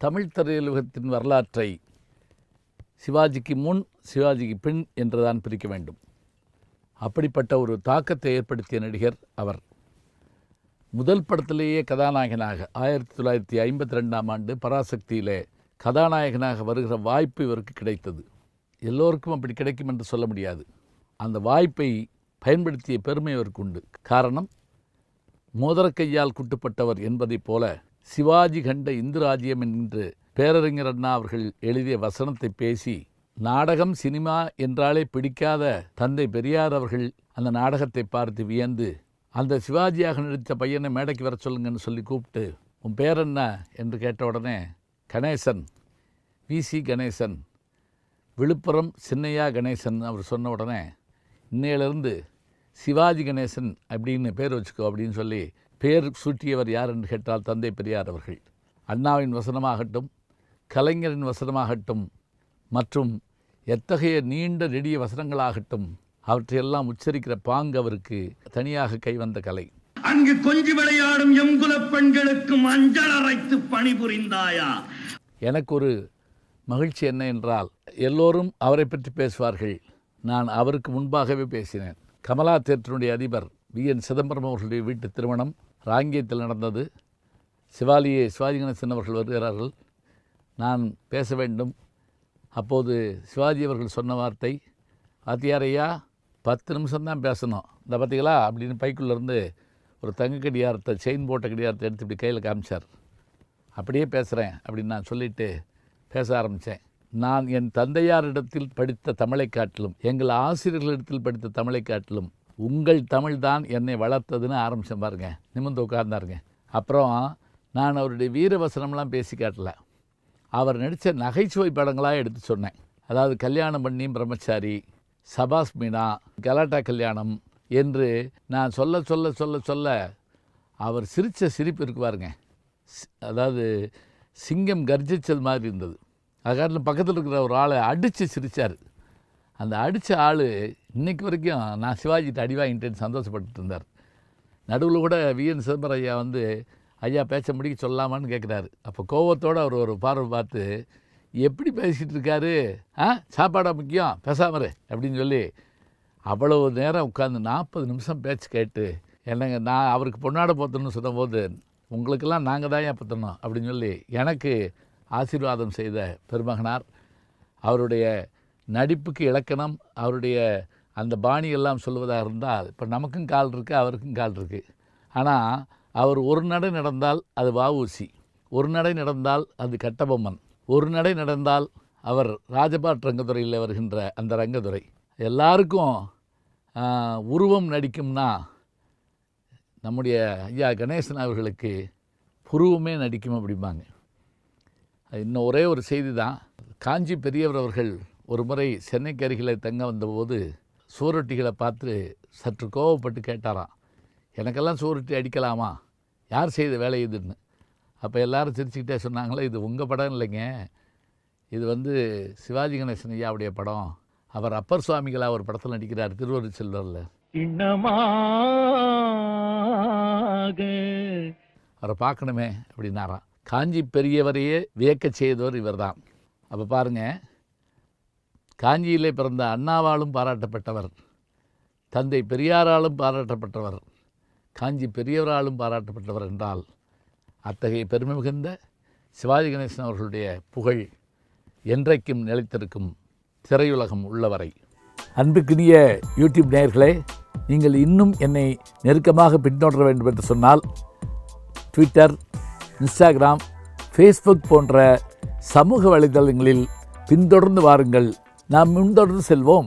தமிழ் திரையுலகத்தின் வரலாற்றை சிவாஜிக்கு முன் சிவாஜிக்கு பின் என்றுதான் பிரிக்க வேண்டும். அப்படிப்பட்ட ஒரு தாக்கத்தை ஏற்படுத்திய நடிகர் அவர். முதல் படத்திலேயே கதாநாயகனாக 1952ஆம் ஆண்டு பராசக்தியிலே கதாநாயகனாக வருகிற வாய்ப்பு இவருக்கு கிடைத்தது. எல்லோருக்கும் அப்படி கிடைக்கும் என்று சொல்ல முடியாது. அந்த வாய்ப்பை பயன்படுத்திய பெருமை அவருக்கு உண்டு. காரணம், மோதிரக்கையால் குட்டுப்பட்டவர் என்பதைப் போல சிவாஜி கண்ட இந்து ராஜ்யம் என்று பேரறிஞர் அண்ணா அவர்கள் எழுதிய வசனத்தை பேசி, நாடகம் சினிமா என்றாலே பிடிக்காத தந்தை பெரியார் அவர்கள் அந்த நாடகத்தை பார்த்து வியந்து, அந்த சிவாஜியாக நடித்த பையனை மேடைக்கு வர சொல்லுங்கன்னு சொல்லி கூப்பிட்டு, உன் பேர் என்ன என்று கேட்ட உடனே கணேசன், விசி கணேசன், விழுப்புரம் சின்னையா கணேசன் அவர் சொன்ன உடனே, இன்னையிலிருந்து சிவாஜி கணேசன் அப்படின்னு பேர் வச்சுக்கோ அப்படின்னு சொல்லி பேர் சூட்டியவர் யார் என்று கேட்டால் தந்தை பெரியார் அவர்கள். அண்ணாவின் வசனமாகட்டும், கலைஞரின் வசனமாகட்டும், மற்றும் எத்தகைய நீண்ட நெடிய வசனங்களாகட்டும், அவற்றையெல்லாம் உச்சரிக்கிற பாங்கு அவருக்கு தனியாக கைவந்த கலை. அங்கு கொஞ்சி விளையாடும் எங்குல பெண்களுக்கு மஞ்சள் அரைத்து பணிபுரிந்தாயா? எனக்கு ஒரு மகிழ்ச்சி என்ன என்றால், எல்லோரும் அவரை பற்றி பேசுவார்கள். நான் அவருக்கு முன்பாகவே பேசினேன். கமலா தியேட்டருடைய அதிபர் VN சிதம்பரம் அவர்களுடைய வீட்டு திருமணம் ராங்கியத்தில் நடந்தது. சிவாஜி கணேசன் அவர்கள் வருகிறார்கள். நான் பேச வேண்டும். அப்போது சிவாஜி அவர்கள் சொன்ன வார்த்தை, வாத்தியாரையா 10 நிமிஷம்தான் பேசணும், இந்த பார்த்தீங்களா அப்படின்னு பைக்குள்ளேருந்து ஒரு தங்க கடியாரத்தை, செயின் போட்ட கடியாரத்தை எடுத்து இப்படி கையில் காமிச்சார். அப்படியே பேசுகிறேன் அப்படின்னு நான் சொல்லிவிட்டு பேச ஆரம்பித்தேன். நான் என் தந்தையாரிடத்தில் படித்த தமிழை காட்டிலும், எங்கள் ஆசிரியர்களிடத்தில் படித்த தமிழை காட்டிலும் உங்கள் தமிழ் தான் என்னை வளர்த்ததுன்னு ஆரம்பித்தேன். பாருங்க, நிமிர்ந்து உட்கார்ந்தாருங்க. அப்புறம் நான் அவருடைய வீரவசனம்லாம் பேசி காட்டல, அவர் நடித்த நகைச்சுவை படங்களாக எடுத்து சொன்னேன். அதாவது கல்யாணம் பண்ணி பிரம்மச்சாரி, சபாஸ் மீனா, கலாட்டா கல்யாணம் என்று நான் சொல்ல சொல்ல சொல்ல சொல்ல அவர் சிரித்த சிரிப்பு இருக்கு பாருங்க, அதாவது சிங்கம் கர்ஜித்தது மாதிரி இருந்தது. அதுக்காட்டில் பக்கத்தில் இருக்கிற ஒரு ஆளை அடித்து சிரித்தார். அந்த அடித்த ஆள் இன்றைக்கு வரைக்கும் நான் சிவாஜிகிட்ட அடி வாங்கிட்டேன்னு சந்தோஷப்பட்டு இருந்தார். நடுவில் கூட VN சிதம்பரம் ஐயா வந்து, ஐயா பேச்ச முடிக்க சொல்லாமான்னு கேட்குறாரு. அப்போ கோவத்தோடு அவர் ஒரு பார்வை பார்த்து, எப்படி பேசிகிட்டு இருக்காரு, சாப்பாடா முக்கியம், பேசாமரு அப்படின்னு சொல்லி அவ்வளவு நேரம் உட்காந்து 40 நிமிஷம் பேச்சு கேட்டு, என்னங்க நான் அவருக்கு பொன்னாட போத்தணும்னு சொன்னபோது, உங்களுக்கெல்லாம் நாங்கள் தான் ஏன் பற்றணும் அப்படின்னு சொல்லி எனக்கு ஆசீர்வாதம் செய்த பெருமகனார். அவருடைய நடிப்புக்கு இலக்கணம், அவருடைய அந்த பாணியெல்லாம் சொல்வதாக இருந்தால், இப்போ நமக்கும் கால் இருக்குது, அவருக்கும் கால் இருக்குது. ஆனால் அவர் ஒரு நடை நடந்தால் அது வஉசி, ஒரு நடை நடந்தால் அது கட்டபொம்மன், ஒரு நடை நடந்தால் அவர் ராஜபாட் ரங்கத்துறையில் வருகின்ற அந்த ரங்கத்துறை. எல்லாருக்கும் உருவம் நடிக்கும்னா நம்முடைய ஐயா கணேசன் அவர்களுக்கு புருவமே நடிக்கும் அப்படிம்பாங்க. இன்னும் ஒரே ஒரு செய்தி தான். காஞ்சி பெரியவர் அவர்கள் ஒரு முறை சென்னைக்கு அருகில் தங்க வந்தபோது சுவரொட்டிகளை பார்த்து சற்று கோவப்பட்டு கேட்டாராம், எனக்கெல்லாம் சுவரொட்டி அடிக்கலாமா, யார் செய்த வேலை இதுன்னு. அப்போ எல்லாரும் சிரிச்சுக்கிட்டே சொன்னாங்களே, இது உங்கள் படம் இல்லைங்க, இது வந்து சிவாஜி கணேசன் ஐயாவுடைய படம், அவர் அப்பர் சுவாமிகளாக ஒரு படத்தில் நடிக்கிறார் திருவருட் செல்வரில், அவரை பார்க்கணுமே அப்படின்னாராம். காஞ்சி பெரியவரையே வியக்க செய்தவர் இவர் தான். அப்போ பாருங்கள், காஞ்சியிலே பிறந்த அண்ணாவாலும் பாராட்டப்பட்டவர், தந்தை பெரியாராலும் பாராட்டப்பட்டவர், காஞ்சி பெரியவராலும் பாராட்டப்பட்டவர் என்றால், அத்தகைய பெருமை மிகுந்த சிவாஜி கணேசன் அவர்களுடைய புகழ் என்றைக்கும் நிலைத்திருக்கும் திரையுலகம் உள்ளவரை. அன்புக்குரிய யூடியூப் நேயர்களே, நீங்கள் இன்னும் என்னை நெருக்கமாக பின்தொடர வேண்டும் என்று சொன்னால், ட்விட்டர், இன்ஸ்டாகிராம், ஃபேஸ்புக் போன்ற சமூக வலைதளங்களில் பின்தொடர்ந்து வாருங்கள். நாம் முன்தொடர்ந்து செல்வோம்.